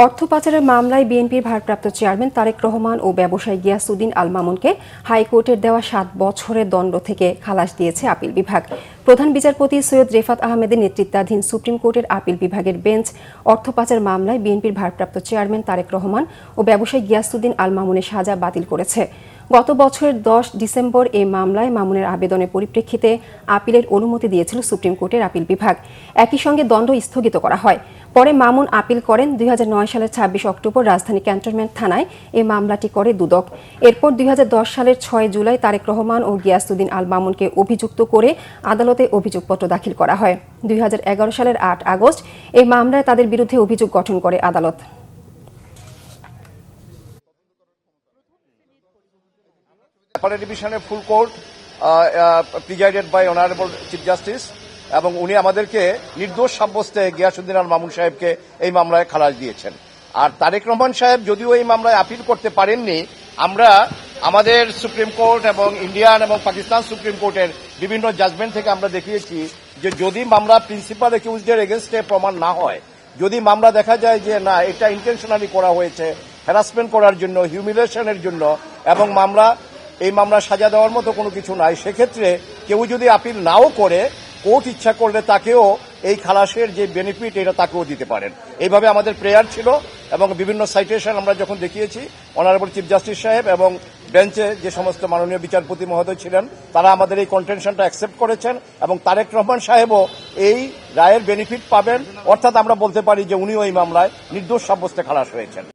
অর্থ পাচারের মামলায় বিএনপির ভারপ্রাপ্ত চেয়ারম্যান তারেক রহমান ও ব্যবসায়ী গিয়াসউদ্দিন আল মামুনকে হাইকোর্টের দেওয়া 7 বছরের দণ্ড থেকে খালাস দিয়েছে আপিল বিভাগ। প্রধান বিচারপতি সৈয়দ রেফাত আহমেদের নেতৃত্বাধীন সুপ্রিম কোর্টের আপিল বিভাগের বেঞ্চ অর্থ পাচার মামলায় বিএনপির ভারপ্রাপ্ত চেয়ারম্যান তারেক রহমান ও ব্যবসায়ী গিয়াসউদ্দিন আল মামুনের সাজা বাতিল করেছে। গত বছরের 10 ডিসেম্বর এই মামলায় মামুনের আবেদনের পরিপ্রেক্ষিতে আপিলের অনুমতি দিয়েছিল সুপ্রিম কোর্টের আপিল বিভাগ। একই সঙ্গে দণ্ড স্থগিত করা হয়। পরে মামুন আপিল করেন। 2009 সালের 26 অক্টোবর রাজধানী ক্যান্টনমেন্ট থানায় এই মামলাটি করে দুদক। এরপর 2010 সালের 6 জুলাই তারেক রহমান ও গিয়াসউদ্দিন আল মামুনকে অভিযুক্ত করে আদালতে অভিযোগপত্র দাখিল করা হয়। 2011 সালের 8 আগস্ট এই মামলায় তাদের বিরুদ্ধে অভিযোগ গঠন করে আদালত। অ্যাপেলেট ডিভিশনের full court presided by honourable chief justice এবং উনি আমাদেরকে নির্দোষ সাব্যস্তে গিয়াসউদ্দিন আল মামুন সাহেবকে এই মামলায় খালাস দিয়েছেন। আর তারেক রহমান সাহেব যদিও এই মামলায় আপিল করতে পারেননি, আমরা আমাদের সুপ্রিম কোর্ট এবং ইন্ডিয়ান এবং পাকিস্তান সুপ্রিম কোর্টের বিভিন্ন জাজমেন্ট থেকে আমরা দেখিয়েছি যে যদি মামলা প্রিন্সিপাল অ্যাকিউজডের এগেনস্টে প্রমাণ না হয়, যদি মামলা দেখা যায় যে না এটা ইন্টেনশনালি করা হয়েছে হ্যারাসমেন্ট করার জন্য, হিউমিলিয়েশনের জন্য এবং এই মামলা সাজা দেওয়ার মতো কোনো কিছু নাই, সেক্ষেত্রে কেউ যদি আপিল নাও করে কোর্ট ইচ্ছা করলে তাকেও এই খালাসের যে বেনিফিট এটা তাকেও দিতে পারেন। এইভাবে আমাদের প্রেয়ার ছিল এবং বিভিন্ন সাইটেশন আমরা যখন দেখিয়েছি অনারেবল চিফ জাস্টিস সাহেব এবং বেঞ্চে যে সমস্ত মাননীয় বিচারপতি মহোদয় ছিলেন তারা আমাদের এই কন্টেনশনটা অ্যাকসেপ্ট করেছেন এবং তারেক রহমান সাহেবও এই রায়ের বেনিফিট পাবেন, অর্থাৎ আমরা বলতে পারি যে উনিও এই মামলায় নির্দোষ সাব্যস্তে খালাস হয়েছেন।